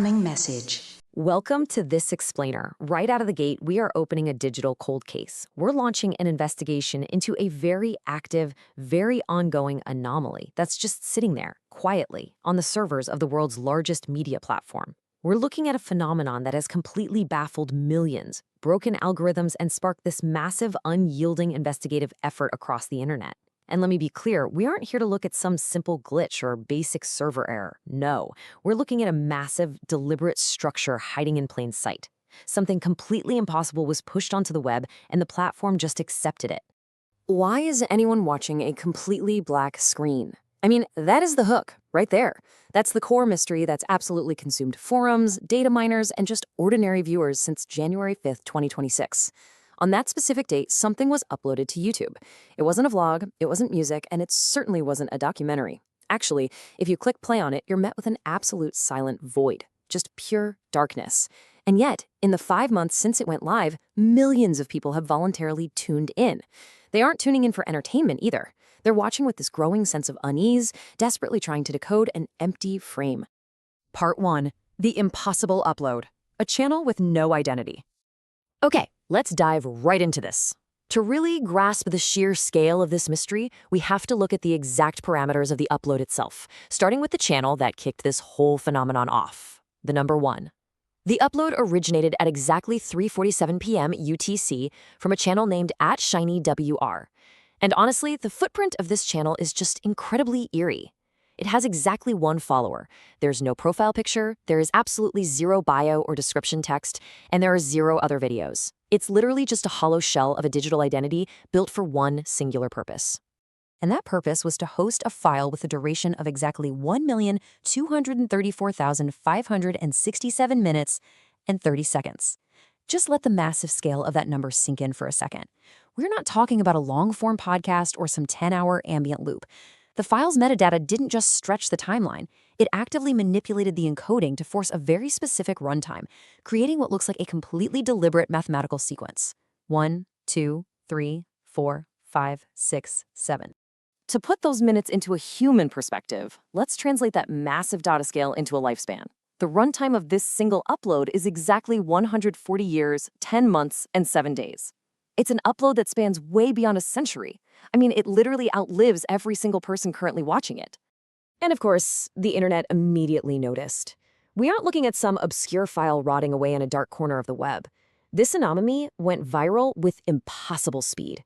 Incoming message. Welcome to This Explainer. Right out of the gate, we are opening a digital cold case. We're launching an investigation into a very active, very ongoing anomaly that's just sitting there, quietly, on the servers of the world's largest media platform. We're looking at a phenomenon that has completely baffled millions, broken algorithms, and sparked this massive, unyielding investigative effort across the internet. And let me be clear, we aren't here to look at some simple glitch or basic server error. No, we're looking at a massive, deliberate structure hiding in plain sight. Something completely impossible was pushed onto the web, and the platform just accepted it. Why is anyone watching a completely black screen? I mean, that is the hook, right there. That's the core mystery that's absolutely consumed forums, data miners, and just ordinary viewers since January 5th, 2026. On that specific date, something was uploaded to YouTube. It wasn't a vlog, it wasn't music, and it certainly wasn't a documentary. Actually, if you click play on it, you're met with an absolute silent void, just pure darkness. And yet, in the 5 months since it went live, millions of people have voluntarily tuned in. They aren't tuning in for entertainment either. They're watching with this growing sense of unease, desperately trying to decode an empty frame. Part 1. The Impossible Upload. A channel with no identity. Okay, let's dive right into this. To really grasp the sheer scale of this mystery, we have to look at the exact parameters of the upload itself, starting with the channel that kicked this whole phenomenon off, the number 1. The upload originated at exactly 3:47 p.m. UTC from a channel named @ShinyWR. And honestly, the footprint of this channel is just incredibly eerie. It has exactly 1 follower. There's no profile picture, there is absolutely 0 bio or description text, and there are 0 other videos. It's literally just a hollow shell of a digital identity built for one singular purpose. And that purpose was to host a file with a duration of exactly 1,234,567 minutes and 30 seconds. Just let the massive scale of that number sink in for a second. We're not talking about a long-form podcast or some 10-hour ambient loop. The file's metadata didn't just stretch the timeline. It actively manipulated the encoding to force a very specific runtime, creating what looks like a completely deliberate mathematical sequence. 1, 2, 3, 4, 5, 6, 7. To put those minutes into a human perspective, let's translate that massive data scale into a lifespan. The runtime of this single upload is exactly 140 years, 10 months, and 7 days. It's an upload that spans way beyond a century. I mean, it literally outlives every single person currently watching it. And of course, the internet immediately noticed. We aren't looking at some obscure file rotting away in a dark corner of the web. This anomaly went viral with impossible speed.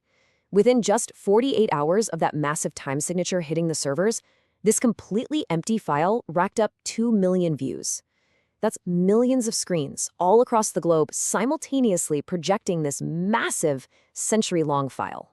Within just 48 hours of that massive time signature hitting the servers, this completely empty file racked up 2 million views. That's millions of screens all across the globe simultaneously projecting this massive century-long file.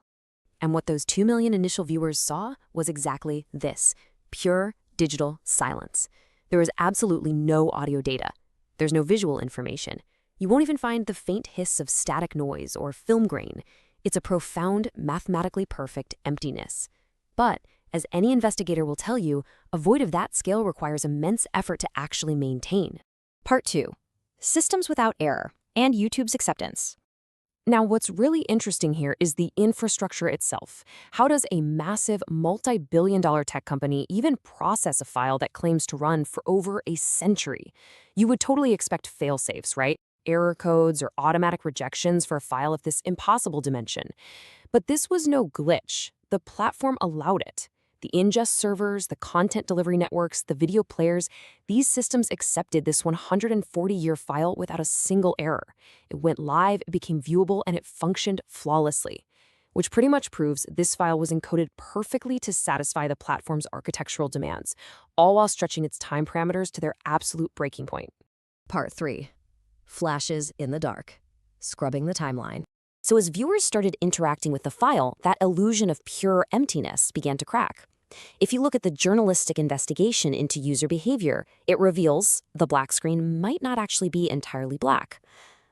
And what those 2 million initial viewers saw was exactly this: pure digital silence. There is absolutely no audio data. There's no visual information. You won't even find the faint hiss of static noise or film grain. It's a profound, mathematically perfect emptiness. But, as any investigator will tell you, a void of that scale requires immense effort to actually maintain. Part 2. Systems without error and YouTube's acceptance. Now, what's really interesting here is the infrastructure itself. How does a massive, multi-billion-dollar tech company even process a file that claims to run for over a century? You would totally expect fail-safes, right? Error codes or automatic rejections for a file of this impossible dimension. But this was no glitch. The platform allowed it. The ingest servers, the content delivery networks, the video players, these systems accepted this 140-year file without a single error. It went live, it became viewable, and it functioned flawlessly, which pretty much proves this file was encoded perfectly to satisfy the platform's architectural demands, all while stretching its time parameters to their absolute breaking point. Part 3. Flashes in the dark. Scrubbing the timeline. So as viewers started interacting with the file, that illusion of pure emptiness began to crack. If you look at the journalistic investigation into user behavior, it reveals the black screen might not actually be entirely black.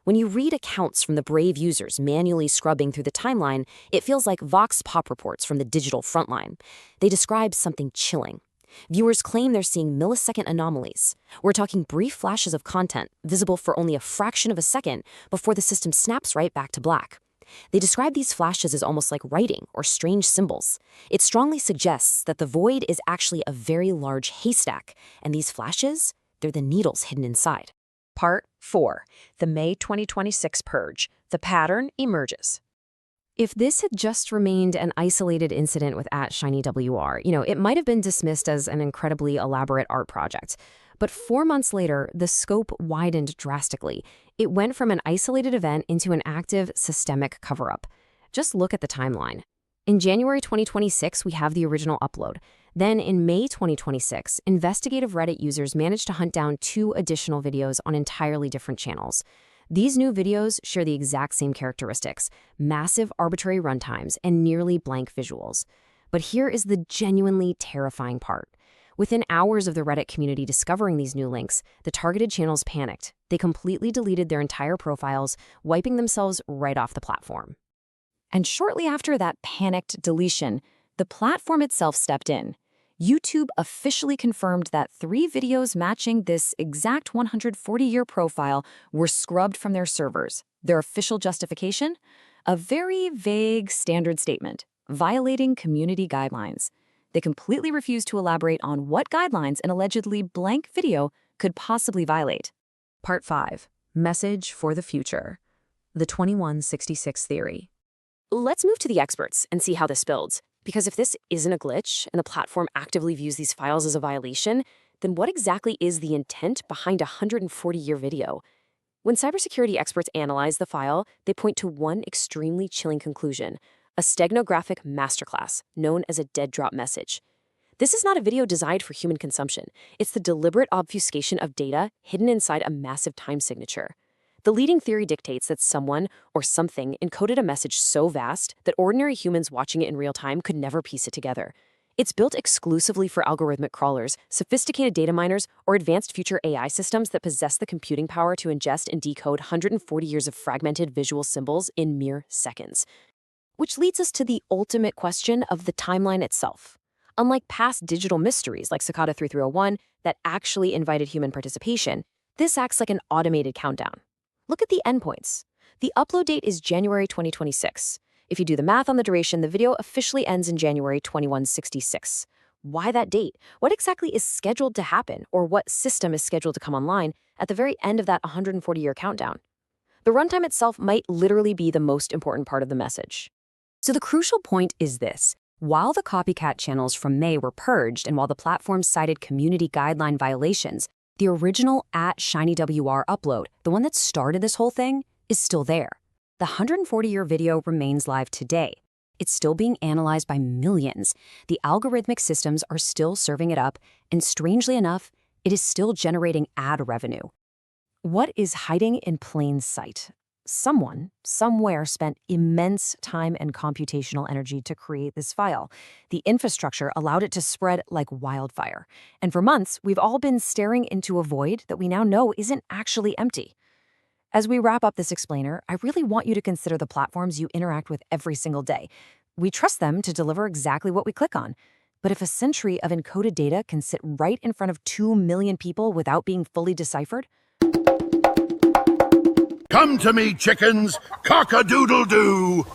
When you read accounts from the brave users manually scrubbing through the timeline, it feels like Vox Pop reports from the digital frontline. They describe something chilling. Viewers claim they're seeing millisecond anomalies. We're talking brief flashes of content, visible for only a fraction of a second before the system snaps right back to black. They describe these flashes as almost like writing or strange symbols. It strongly suggests that the void is actually a very large haystack, and these flashes, they're the needles hidden inside. Part 4. The May 2026 Purge. The pattern emerges. If this had just remained an isolated incident with @ShinyWR, it might have been dismissed as an incredibly elaborate art project. But 4 months later, the scope widened drastically. It went from an isolated event into an active, systemic cover-up. Just look at the timeline. In January 2026, we have the original upload. Then in May 2026, investigative Reddit users managed to hunt down 2 additional videos on entirely different channels. These new videos share the exact same characteristics: massive arbitrary runtimes and nearly blank visuals. But here is the genuinely terrifying part. Within hours of the Reddit community discovering these new links, the targeted channels panicked. They completely deleted their entire profiles, wiping themselves right off the platform. And shortly after that panicked deletion, the platform itself stepped in. YouTube officially confirmed that 3 videos matching this exact 140-year profile were scrubbed from their servers. Their official justification? A very vague standard statement, violating community guidelines. They completely refused to elaborate on what guidelines an allegedly blank video could possibly violate. Part 5. Message for the future. The 2166 Theory. Let's move to the experts and see how this builds. Because if this isn't a glitch and the platform actively views these files as a violation, then what exactly is the intent behind a 140-year video? When cybersecurity experts analyze the file, they point to one extremely chilling conclusion: a steganographic masterclass known as a dead drop message. This is not a video designed for human consumption. It's the deliberate obfuscation of data hidden inside a massive time signature. The leading theory dictates that someone or something encoded a message so vast that ordinary humans watching it in real time could never piece it together. It's built exclusively for algorithmic crawlers, sophisticated data miners, or advanced future AI systems that possess the computing power to ingest and decode 140 years of fragmented visual symbols in mere seconds. Which leads us to the ultimate question of the timeline itself. Unlike past digital mysteries like Cicada 3301 that actually invited human participation, this acts like an automated countdown. Look at the endpoints. The upload date is January 2026. If you do the math on the duration, the video officially ends in January 2166. Why that date? What exactly is scheduled to happen, or what system is scheduled to come online at the very end of that 140-year countdown? The runtime itself might literally be the most important part of the message. So the crucial point is this. While the copycat channels from May were purged and while the platform cited community guideline violations, the original @ShinyWR upload, the one that started this whole thing, is still there. The 140-year video remains live today. It's still being analyzed by millions. The algorithmic systems are still serving it up, and strangely enough, it is still generating ad revenue. What is hiding in plain sight? Someone, somewhere, spent immense time and computational energy to create this file. The infrastructure allowed it to spread like wildfire. And for months, we've all been staring into a void that we now know isn't actually empty. As we wrap up this explainer, I really want you to consider the platforms you interact with every single day. We trust them to deliver exactly what we click on. But if a century of encoded data can sit right in front of 2 million people without being fully deciphered, Come to me, chickens! Cock-a-doodle-doo!